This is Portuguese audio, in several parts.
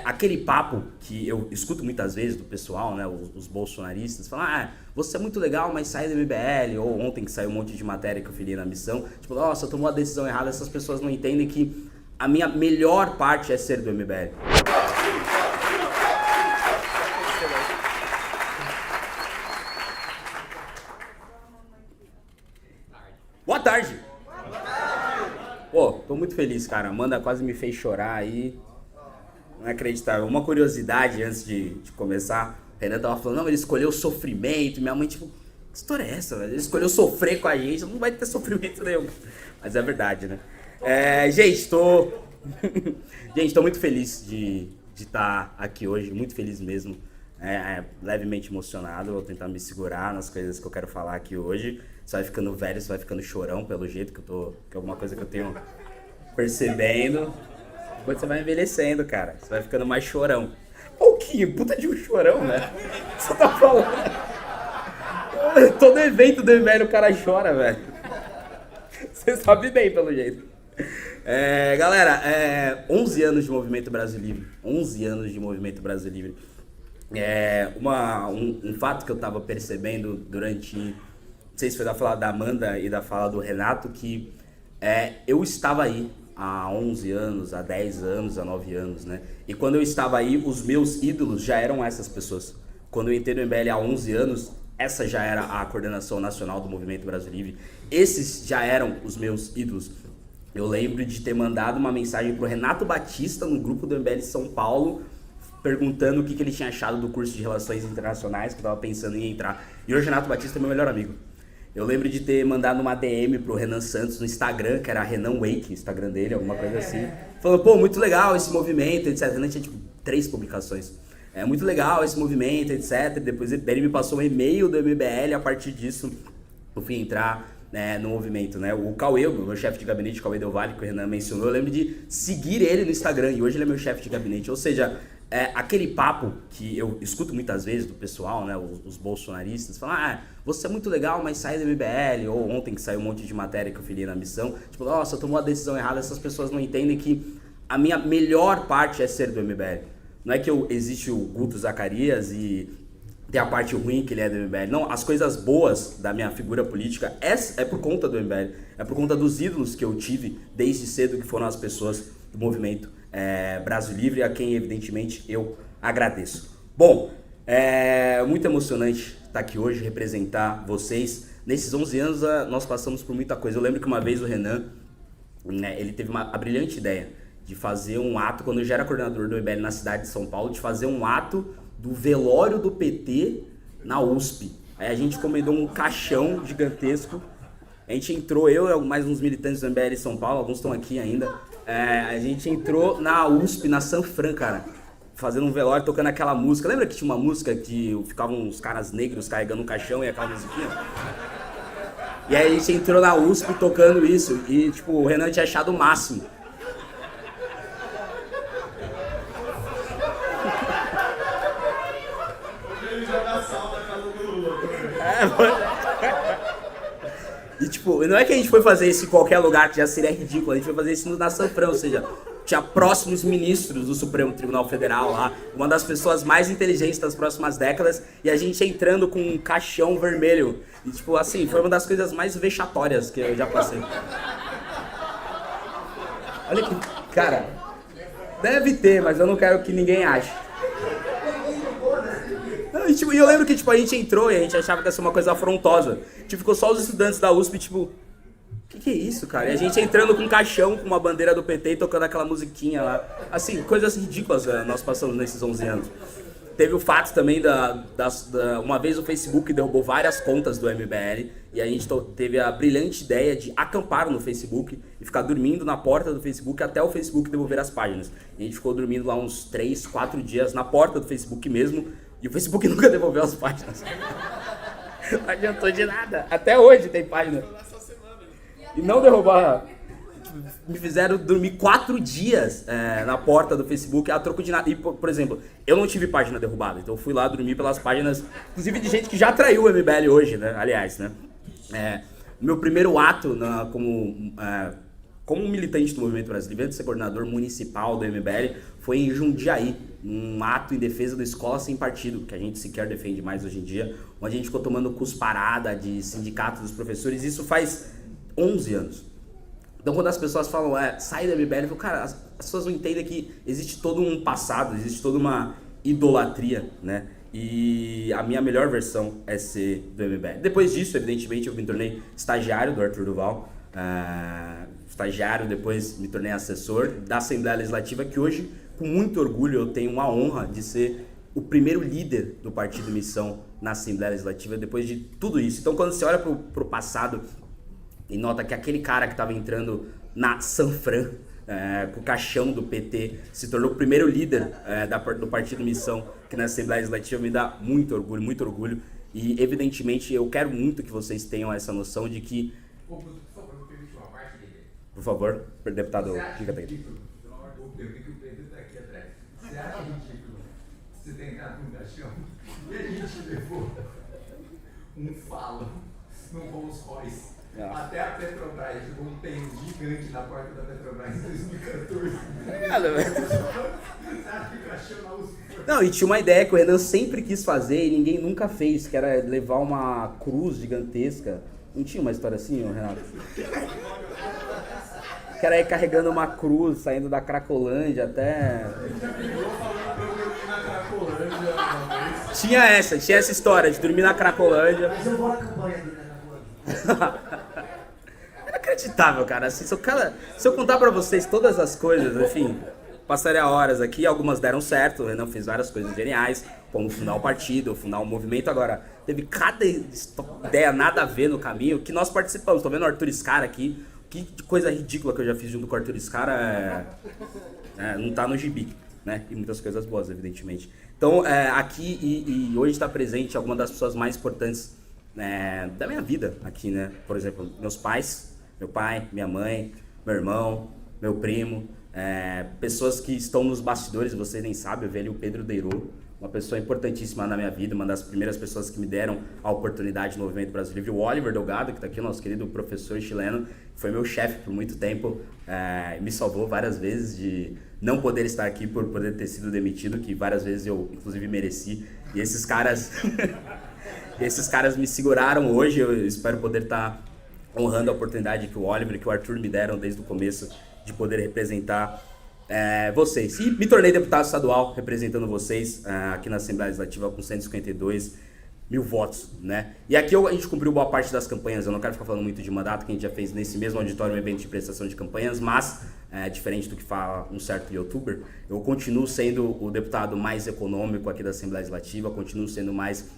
aquele papo que eu escuto muitas vezes do pessoal, né, os bolsonaristas, falam, você é muito legal, mas sai do MBL, ou ontem que saiu um monte de matéria que eu filhei na missão, tipo, nossa, tomou a decisão errada, essas pessoas não entendem que a minha melhor parte é ser do MBL. Boa tarde! Pô, tô muito feliz, cara. A Amanda quase me fez chorar aí. Não é acreditável. Uma curiosidade antes de começar. O Renan tava falando, não, ele escolheu sofrimento. Minha mãe, tipo, que história é essa, velho? Ele escolheu sofrer com a gente. Não vai ter sofrimento nenhum. Mas é verdade, né? Gente, gente, tô muito feliz de estar aqui hoje. Muito feliz mesmo. Levemente emocionado. Vou tentar me segurar nas coisas que eu quero falar aqui hoje. Você vai ficando velho, você vai ficando chorão, pelo jeito que eu tô... Que é alguma coisa que eu tenho percebendo. Depois você vai envelhecendo, cara. Você vai ficando mais chorão. Pouquinho, puta de um chorão, né? Você tá falando? Todo evento do MBL o cara chora, velho. Você sabe bem, pelo jeito. Galera, 11 anos de Movimento Brasil Livre. 11 anos de Movimento Brasil Livre. Um fato que eu tava percebendo durante... Não sei se foi da fala da Amanda e da fala do Renato, que eu estava aí há 11 anos, há 10 anos, há 9 anos, né? E quando eu estava aí, os meus ídolos já eram essas pessoas. Quando eu entrei no MBL há 11 anos, essa já era a coordenação nacional do Movimento Brasil Livre. Esses já eram os meus ídolos. Eu lembro de ter mandado uma mensagem pro Renato Batista no grupo do MBL São Paulo, perguntando o que ele tinha achado do curso de Relações Internacionais, que eu tava pensando em entrar. E hoje o Renato Batista é meu melhor amigo. Eu lembro de ter mandado uma DM pro Renan Santos no Instagram, que era Renan Wake, Instagram dele, alguma coisa assim. Falando, pô, muito legal esse movimento, etc. O Renan tinha, tipo, 3 publicações. Muito legal esse movimento, etc. Depois ele me passou um e-mail do MBL, a partir disso eu fui entrar, né, no movimento, né? O Cauê, o meu chefe de gabinete, Cauê Del Valle, que o Renan mencionou, eu lembro de seguir ele no Instagram, e hoje ele é meu chefe de gabinete. Ou seja, aquele papo que eu escuto muitas vezes do pessoal, né, os bolsonaristas, falam, você é muito legal, mas sai do MBL, ou ontem que saiu um monte de matéria que eu filhei na missão, tipo, nossa, tomou a decisão errada, essas pessoas não entendem que a minha melhor parte é ser do MBL. Não é que existe o Guto Zacarias e tem a parte ruim que ele é do MBL. Não, as coisas boas da minha figura política é por conta do MBL, é por conta dos ídolos que eu tive desde cedo, que foram as pessoas do movimento Brasil Livre, a quem evidentemente eu agradeço. Bom, muito emocionante estar aqui hoje, representar vocês. Nesses 11 anos nós passamos por muita coisa. Eu lembro que uma vez o Renan, né, ele teve a brilhante ideia de fazer um ato, quando eu já era coordenador do MBL na cidade de São Paulo, de fazer um ato do velório do PT na USP. Aí a gente encomendou um caixão gigantesco. A gente entrou, eu e mais uns militantes do MBL em São Paulo, alguns estão aqui ainda. A gente entrou na USP, na Sanfran, cara, fazendo um velório, tocando aquela música. Lembra que tinha uma música que ficavam uns caras negros carregando um caixão e aquela musiquinha? E aí a gente entrou na USP tocando isso. E, tipo, o Renan tinha achado o máximo. E tipo, não é que a gente foi fazer isso em qualquer lugar que já seria ridículo, a gente foi fazer isso na Sanfran, ou seja, tinha próximos ministros do Supremo Tribunal Federal lá, uma das pessoas mais inteligentes das próximas décadas, e a gente entrando com um caixão vermelho. E tipo, assim, foi uma das coisas mais vexatórias que eu já passei. Olha que, cara, deve ter, mas eu não quero que ninguém ache. E eu lembro que tipo, a gente entrou e a gente achava que ia ser uma coisa afrontosa. Tipo, ficou só os estudantes da USP, tipo, o que é isso, cara? E a gente entrando com um caixão, com uma bandeira do PT e tocando aquela musiquinha lá. Assim, coisas ridículas nós passamos nesses 11 anos. Teve o fato também uma vez o Facebook derrubou várias contas do MBL e a gente teve a brilhante ideia de acampar no Facebook e ficar dormindo na porta do Facebook até o Facebook devolver as páginas. E a gente ficou dormindo lá uns 3, 4 dias na porta do Facebook mesmo. E o Facebook nunca devolveu as páginas. Não adiantou de nada. Até hoje tem página. E não derrubar. Me fizeram dormir 4 dias na porta do Facebook a troco de nada. E, por exemplo, eu não tive página derrubada. Então eu fui lá dormir pelas páginas, inclusive de gente que já traiu o MBL hoje, né? Aliás, né? O meu primeiro ato como como militante do Movimento Brasil Livre, antes de ser coordenador municipal do MBL, foi em Jundiaí, um ato em defesa da escola sem partido, que a gente sequer defende mais hoje em dia, onde a gente ficou tomando cusparada de sindicatos dos professores, isso faz 11 anos. Então quando as pessoas falam, sai da MBL, eu falo, cara, as pessoas não entendem que existe todo um passado, existe toda uma idolatria, né? E a minha melhor versão é ser do MBL. Depois disso, evidentemente, eu me tornei estagiário do Arthur Duval, estagiário, depois me tornei assessor da Assembleia Legislativa, que hoje, com muito orgulho, eu tenho uma honra de ser o primeiro líder do Partido Missão na Assembleia Legislativa, depois de tudo isso. Então quando você olha pro passado e nota que aquele cara que estava entrando na Sanfran, com o caixão do PT, se tornou o primeiro líder do Partido Missão aqui na Assembleia Legislativa, me dá muito orgulho, muito orgulho. E, evidentemente, eu quero muito que vocês tenham essa noção de que... Por favor, deputado, diga até aqui. Eu vi que o Pedro está aqui atrás. Você acha ridículo você ter entrado no caixão e a gente levou um falo no Rolls Royce até a Petrobras, chegou um pênis gigante na porta da Petrobras em 2014. Você acha que o caixão não usa? Não, e tinha uma ideia que o Renan sempre quis fazer e ninguém nunca fez, que era levar uma cruz gigantesca. Não tinha uma história assim, Renato? Que era ir carregando uma cruz, saindo da Cracolândia até... Tinha essa história de dormir na Cracolândia. Mas eu vou na campanha dele na Cracolândia. Inacreditável, cara. Assim, se eu contar pra vocês todas as coisas, enfim, passaria horas aqui. Algumas deram certo, o Renan fez várias coisas geniais, como fundar o partido, fundar o movimento. Agora, teve cada ideia nada a ver no caminho que nós participamos. Tô vendo o Arthur Scara aqui. Que coisa ridícula que eu já fiz junto com o Arthur Scara, não tá no gibi, né? E muitas coisas boas, evidentemente. Então, aqui e hoje está presente alguma das pessoas mais importantes da minha vida aqui, né? Por exemplo, meus pais, meu pai, minha mãe, meu irmão, meu primo, pessoas que estão nos bastidores, vocês nem sabem, eu vi ali o Pedro Deirô, uma pessoa importantíssima na minha vida, uma das primeiras pessoas que me deram a oportunidade no Movimento Brasil Livre, o Oliver Delgado, que está aqui, o nosso querido professor chileno, foi meu chefe por muito tempo, me salvou várias vezes de não poder estar aqui por poder ter sido demitido, que várias vezes eu, inclusive, mereci. E esses caras, me seguraram hoje, eu espero poder estar honrando a oportunidade que o Oliver e que o Arthur me deram desde o começo de poder representar vocês. E me tornei deputado estadual representando vocês aqui na Assembleia Legislativa com 152 mil votos, né? E aqui a gente cumpriu boa parte das campanhas. Eu não quero ficar falando muito de mandato, que a gente já fez nesse mesmo auditório um evento de prestação de campanhas, mas diferente do que fala um certo youtuber, eu continuo sendo o deputado mais econômico aqui da Assembleia Legislativa, continuo sendo mais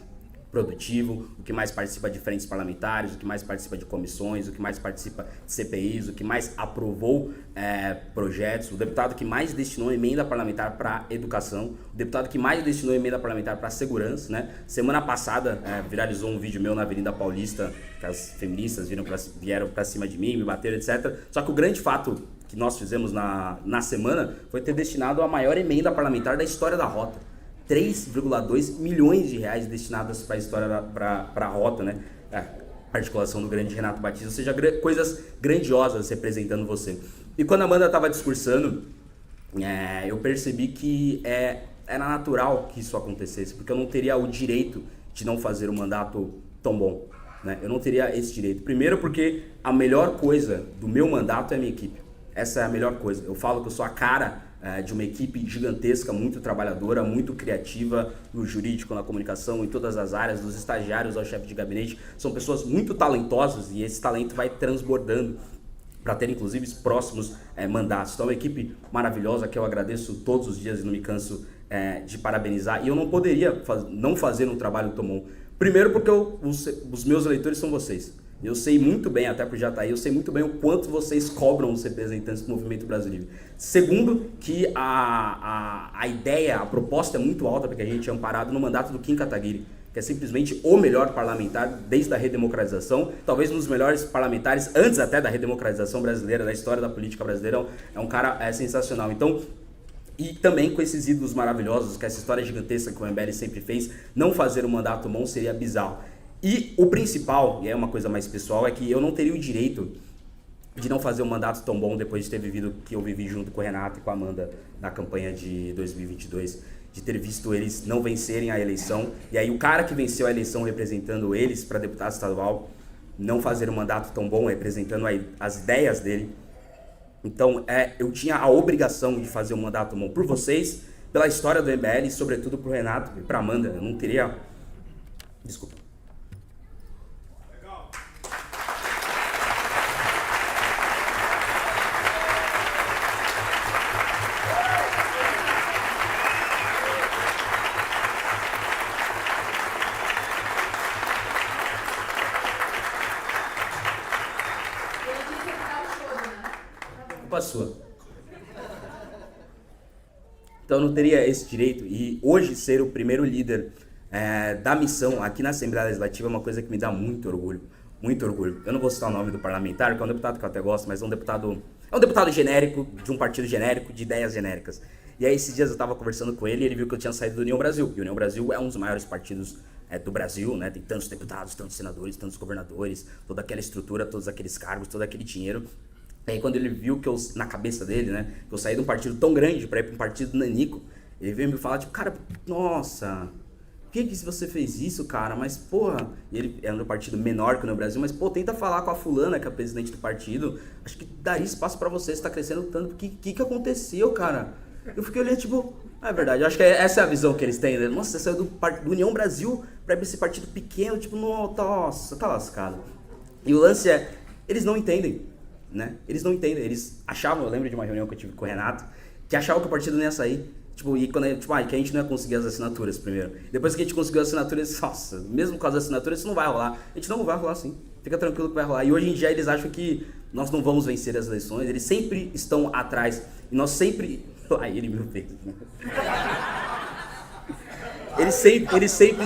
produtivo, o que mais participa de diferentes parlamentares, o que mais participa de comissões, o que mais participa de CPIs, o que mais aprovou projetos, o deputado que mais destinou emenda parlamentar para educação, o deputado que mais destinou emenda parlamentar para segurança, né? Semana passada viralizou um vídeo meu na Avenida Paulista, que as feministas vieram para cima de mim, me bateram, etc. Só que o grande fato que nós fizemos na semana foi ter destinado a maior emenda parlamentar da história da Rota. 3,2 milhões de reais destinadas para a história para a Rota, né? A articulação do grande Renato Batista, ou seja, coisas grandiosas representando você. E quando a Amanda estava discursando, eu percebi que era natural que isso acontecesse, porque eu não teria o direito de não fazer um mandato tão bom, né? Eu não teria esse direito. Primeiro porque a melhor coisa do meu mandato é a minha equipe. Essa é a melhor coisa. Eu falo que eu sou a cara de uma equipe gigantesca, muito trabalhadora, muito criativa no jurídico, na comunicação, em todas as áreas, dos estagiários ao chefe de gabinete. São pessoas muito talentosas e esse talento vai transbordando para ter, inclusive, os próximos mandatos. Então, é uma equipe maravilhosa que eu agradeço todos os dias e não me canso de parabenizar. E eu não poderia não fazer um trabalho tão bom. Primeiro porque os meus eleitores são vocês. Eu sei muito bem, até por já estar aí, eu sei muito bem o quanto vocês cobram os representantes do Movimento Brasil Livre. Segundo, que a ideia, a proposta é muito alta, porque a gente é amparado no mandato do Kim Kataguiri, que é simplesmente o melhor parlamentar desde a redemocratização, talvez um dos melhores parlamentares, antes até da redemocratização brasileira, da história da política brasileira, é um cara sensacional. Então, e também com esses ídolos maravilhosos, com essa história gigantesca que o MBL sempre fez, não fazer um mandato bom seria bizarro. E o principal, e é uma coisa mais pessoal, é que eu não teria o direito de não fazer um mandato tão bom depois de ter vivido o que eu vivi junto com o Renato e com a Amanda na campanha de 2022, de ter visto eles não vencerem a eleição, e aí o cara que venceu a eleição representando eles para deputado estadual não fazer um mandato tão bom representando as ideias dele. Então eu tinha a obrigação de fazer um mandato bom por vocês, pela história do MBL e sobretudo pro Renato e pra Amanda. Eu não teria... Desculpa. Culpa sua. Então eu não teria esse direito, e hoje ser o primeiro líder da missão aqui na Assembleia Legislativa é uma coisa que me dá muito orgulho, muito orgulho. Eu não vou citar o nome do parlamentar, que é um deputado que eu até gosto, mas é um deputado genérico, de um partido genérico, de ideias genéricas. E aí esses dias eu estava conversando com ele e ele viu que eu tinha saído do União Brasil, e o União Brasil é um dos maiores partidos do Brasil, né? Tem tantos deputados, tantos senadores, tantos governadores, toda aquela estrutura, todos aqueles cargos, todo aquele dinheiro. E aí quando ele viu que eu, na cabeça dele, né, que eu saí de um partido tão grande para ir para um partido nanico, ele veio me falar, tipo, cara, nossa, por que você fez isso, cara? Mas, porra, e ele era um partido menor que no Brasil, mas, pô, tenta falar com a fulana, que é a presidente do partido, acho que daria espaço para você tá crescendo tanto, o que aconteceu, cara? Eu fiquei olhando, tipo, é verdade, eu acho que essa é a visão que eles têm, né? Nossa, você saiu do União Brasil para ir pra esse partido pequeno, tipo, nossa, tá lascado. E o lance é, eles não entendem. Né? Eles não entendem, eles achavam, eu lembro de uma reunião que eu tive com o Renato, que achavam que o partido não ia sair, tipo, e quando, que a gente não ia conseguir as assinaturas primeiro. Depois que a gente conseguiu as assinaturas, nossa, mesmo com as assinaturas isso não vai rolar. A gente não vai rolar sim, fica tranquilo que vai rolar. E hoje em dia eles acham que nós não vamos vencer as eleições, eles sempre estão atrás, e nós sempre... Lá ele me fez, né? Eles sempre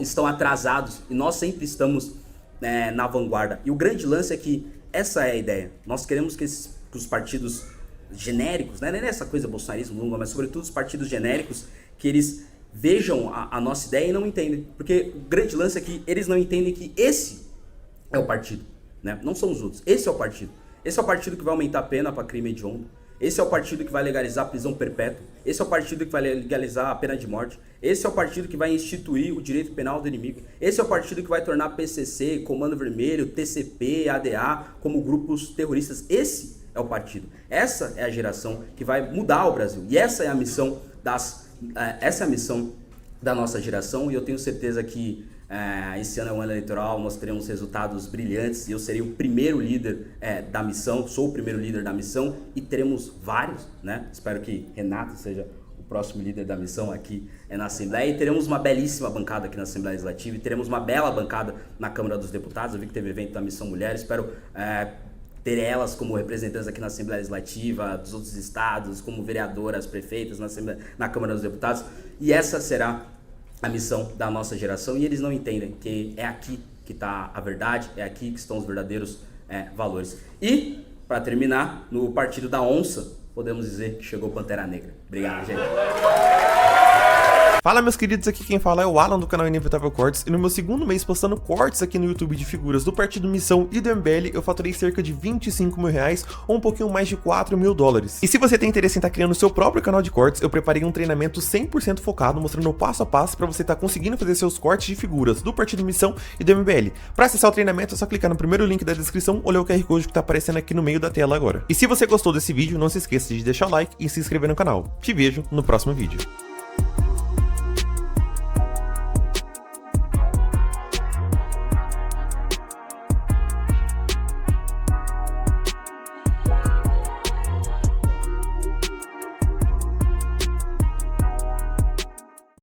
estão atrasados, e nós sempre estamos... na vanguarda. E o grande lance é que essa é a ideia. Nós queremos que os partidos genéricos, né, não é essa coisa bolsonarismo, Lula, mas sobretudo os partidos genéricos, que eles vejam a nossa ideia e não entendem. Porque o grande lance é que eles não entendem que esse é o partido, né? Não são os outros. Esse é o partido. Esse é o partido que vai aumentar a pena para crime hediondo. Esse é o partido que vai legalizar a prisão perpétua. Esse é o partido que vai legalizar a pena de morte. Esse é o partido que vai instituir o direito penal do inimigo. Esse é o partido que vai tornar PCC, Comando Vermelho, TCP, ADA como grupos terroristas. Esse é o partido. Essa é a geração que vai mudar o Brasil. E essa é a missão da nossa geração. E eu tenho certeza que esse ano é um ano eleitoral, nós teremos resultados brilhantes e eu serei o primeiro líder da missão, sou o primeiro líder da missão e teremos vários, né? Espero que Renato seja o próximo líder da missão aqui na Assembleia e teremos uma belíssima bancada aqui na Assembleia Legislativa e teremos uma bela bancada na Câmara dos Deputados. Eu vi que teve evento da Missão Mulher, espero ter elas como representantes aqui na Assembleia Legislativa, dos outros estados, como vereadoras, prefeitas na Câmara dos Deputados, e essa será a missão da nossa geração, e eles não entendem que é aqui que está a verdade, é aqui que estão os verdadeiros valores. E, para terminar, no Partido da Onça, podemos dizer que chegou Pantera Negra. Obrigado, gente. Fala, meus queridos, aqui quem fala é o Alan do canal Inevitável Cortes, e no meu segundo mês postando cortes aqui no YouTube de figuras do Partido Missão e do MBL, eu faturei cerca de 25 mil reais ou um pouquinho mais de 4 mil dólares. E se você tem interesse em estar criando seu próprio canal de cortes, eu preparei um treinamento 100% focado, mostrando o passo a passo para você estar conseguindo fazer seus cortes de figuras do Partido Missão e do MBL. Para acessar o treinamento é só clicar no primeiro link da descrição ou ler o QR Code que está aparecendo aqui no meio da tela agora. E se você gostou desse vídeo, não se esqueça de deixar o like e se inscrever no canal. Te vejo no próximo vídeo.